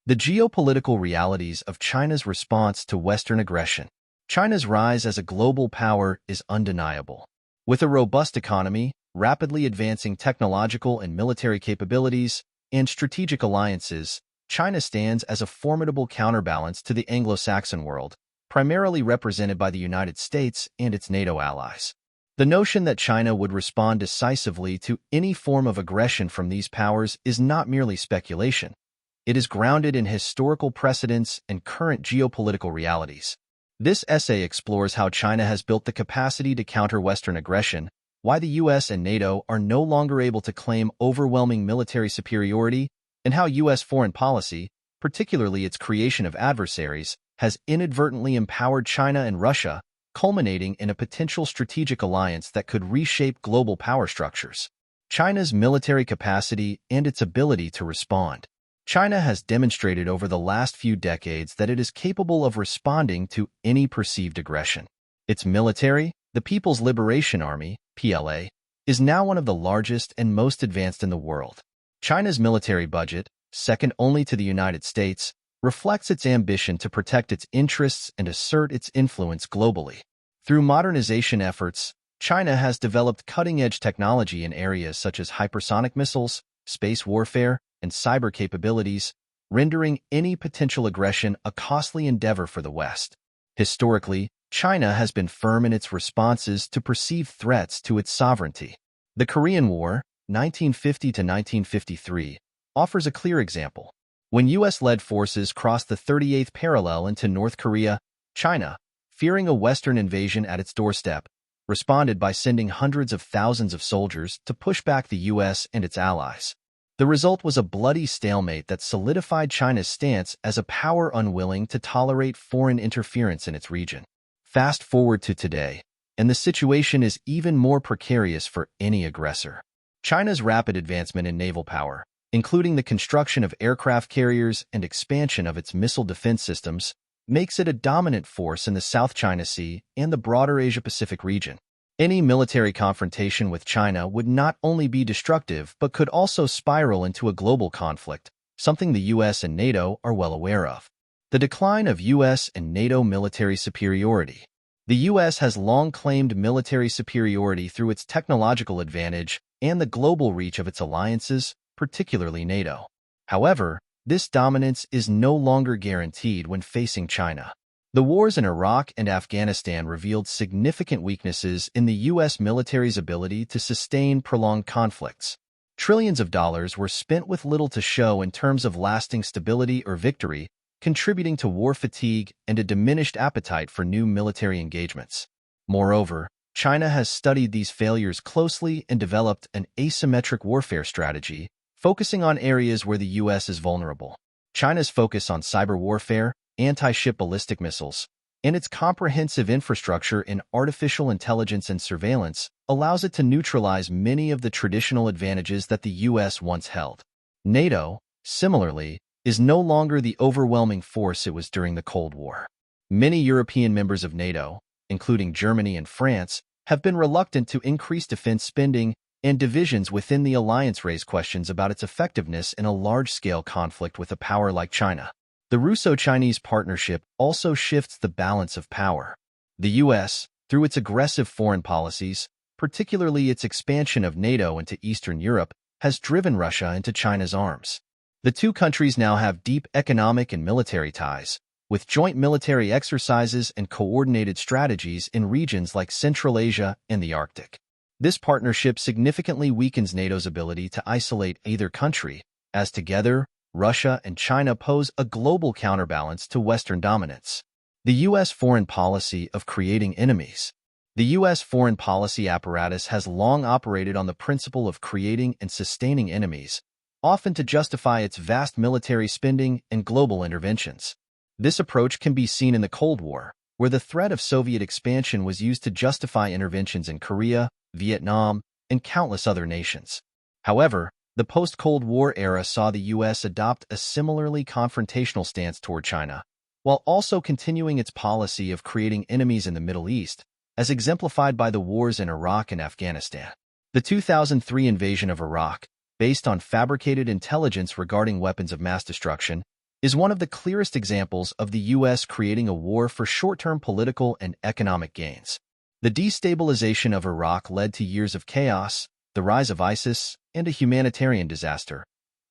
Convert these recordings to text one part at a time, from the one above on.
The geopolitical realities of China's response to Western aggression. China's rise as a global power is undeniable. With a robust economy, rapidly advancing technological and military capabilities, and strategic alliances, China stands as a formidable counterbalance to the Anglo-Saxon world, primarily represented by the United States and its NATO allies. The notion that China would respond decisively to any form of aggression from these powers is not merely speculation. It is grounded in historical precedents and current geopolitical realities. This essay explores how China has built the capacity to counter Western aggression, why the U.S. and NATO are no longer able to claim overwhelming military superiority, and how U.S. foreign policy, particularly its creation of adversaries, has inadvertently empowered China and Russia, culminating in a potential strategic alliance that could reshape global power structures. China's military capacity and its ability to respond. China has demonstrated over the last few decades that it is capable of responding to any perceived aggression. Its military, the People's Liberation Army, PLA, is now one of the largest and most advanced in the world. China's military budget, second only to the United States, reflects its ambition to protect its interests and assert its influence globally. Through modernization efforts, China has developed cutting-edge technology in areas such as hypersonic missiles, space warfare, and cyber capabilities, rendering any potential aggression a costly endeavor for the West. Historically, China has been firm in its responses to perceived threats to its sovereignty. The Korean War, 1950 to 1953, offers a clear example. When U.S.-led forces crossed the 38th parallel into North Korea, China, fearing a Western invasion at its doorstep, responded by sending hundreds of thousands of soldiers to push back the U.S. and its allies. The result was a bloody stalemate that solidified China's stance as a power unwilling to tolerate foreign interference in its region. Fast forward to today, and the situation is even more precarious for any aggressor. China's rapid advancement in naval power, including the construction of aircraft carriers and expansion of its missile defense systems, makes it a dominant force in the South China Sea and the broader Asia-Pacific region. Any military confrontation with China would not only be destructive but could also spiral into a global conflict, something the U.S. and NATO are well aware of. The decline of U.S. and NATO military superiority. The U.S. has long claimed military superiority through its technological advantage and the global reach of its alliances, particularly NATO. However, this dominance is no longer guaranteed when facing China. The wars in Iraq and Afghanistan revealed significant weaknesses in the U.S. military's ability to sustain prolonged conflicts. Trillions of dollars were spent with little to show in terms of lasting stability or victory, contributing to war fatigue and a diminished appetite for new military engagements. Moreover, China has studied these failures closely and developed an asymmetric warfare strategy, focusing on areas where the U.S. is vulnerable. China's focus on cyber warfare, anti-ship ballistic missiles, and its comprehensive infrastructure in artificial intelligence and surveillance allows it to neutralize many of the traditional advantages that the U.S. once held. NATO, similarly, is no longer the overwhelming force it was during the Cold War. Many European members of NATO, including Germany and France, have been reluctant to increase defense spending, and divisions within the alliance raise questions about its effectiveness in a large-scale conflict with a power like China. The Russo-Chinese partnership also shifts the balance of power. The U.S., through its aggressive foreign policies, particularly its expansion of NATO into Eastern Europe, has driven Russia into China's arms. The two countries now have deep economic and military ties, with joint military exercises and coordinated strategies in regions like Central Asia and the Arctic. This partnership significantly weakens NATO's ability to isolate either country, as together, Russia and China pose a global counterbalance to Western dominance. The U.S. foreign policy of creating enemies. The U.S. foreign policy apparatus has long operated on the principle of creating and sustaining enemies, often to justify its vast military spending and global interventions. This approach can be seen in the Cold War, where the threat of Soviet expansion was used to justify interventions in Korea, Vietnam, and countless other nations. However, the post-Cold War era saw the U.S. adopt a similarly confrontational stance toward China, while also continuing its policy of creating enemies in the Middle East, as exemplified by the wars in Iraq and Afghanistan. The 2003 invasion of Iraq, based on fabricated intelligence regarding weapons of mass destruction, is one of the clearest examples of the U.S. creating a war for short-term political and economic gains. The destabilization of Iraq led to years of chaos, the rise of ISIS, and a humanitarian disaster,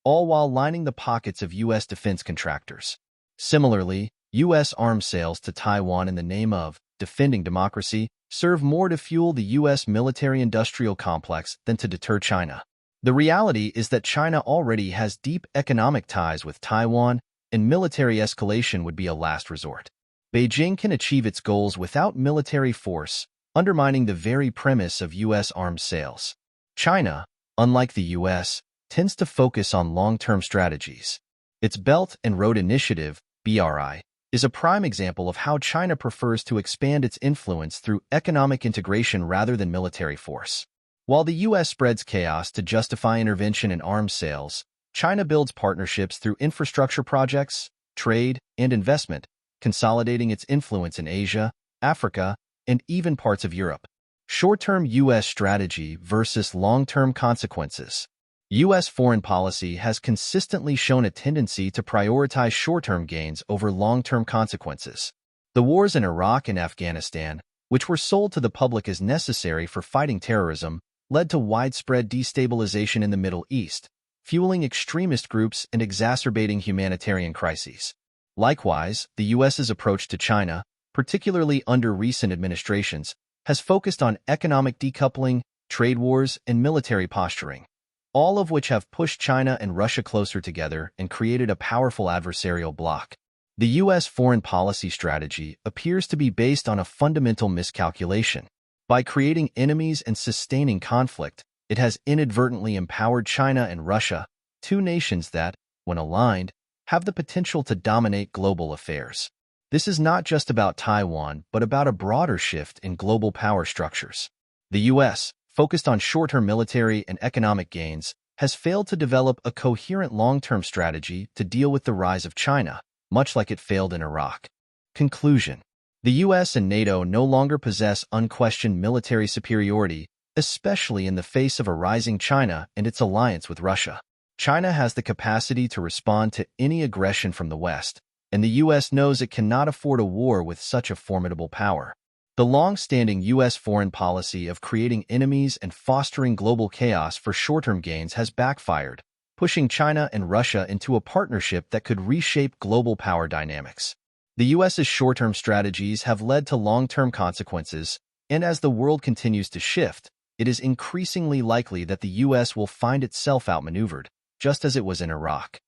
all while lining the pockets of U.S. defense contractors. Similarly, U.S. arms sales to Taiwan in the name of defending democracy serve more to fuel the U.S. military-industrial complex than to deter China. The reality is that China already has deep economic ties with Taiwan, and military escalation would be a last resort. Beijing can achieve its goals without military force, undermining the very premise of U.S. arms sales. China, unlike the U.S., tends to focus on long-term strategies. Its Belt and Road Initiative, BRI, is a prime example of how China prefers to expand its influence through economic integration rather than military force. While the U.S. spreads chaos to justify intervention in arms sales, China builds partnerships through infrastructure projects, trade, and investment, consolidating its influence in Asia, Africa, and even parts of Europe. Short-term U.S. strategy versus long-term consequences. U.S. foreign policy has consistently shown a tendency to prioritize short-term gains over long-term consequences. The wars in Iraq and Afghanistan, which were sold to the public as necessary for fighting terrorism, led to widespread destabilization in the Middle East, fueling extremist groups and exacerbating humanitarian crises. Likewise, the U.S.'s approach to China, particularly under recent administrations, has focused on economic decoupling, trade wars, and military posturing, all of which have pushed China and Russia closer together and created a powerful adversarial bloc. The U.S. foreign policy strategy appears to be based on a fundamental miscalculation. By creating enemies and sustaining conflict, it has inadvertently empowered China and Russia, two nations that, when aligned, have the potential to dominate global affairs. This is not just about Taiwan, but about a broader shift in global power structures. The U.S., focused on short-term military and economic gains, has failed to develop a coherent long-term strategy to deal with the rise of China, much like it failed in Iraq. Conclusion. The U.S. and NATO no longer possess unquestioned military superiority, especially in the face of a rising China and its alliance with Russia. China has the capacity to respond to any aggression from the West, and the U.S. knows it cannot afford a war with such a formidable power. The long-standing U.S. foreign policy of creating enemies and fostering global chaos for short-term gains has backfired, pushing China and Russia into a partnership that could reshape global power dynamics. The U.S.'s short-term strategies have led to long-term consequences, and as the world continues to shift, it is increasingly likely that the U.S. will find itself outmaneuvered, just as it was in Iraq.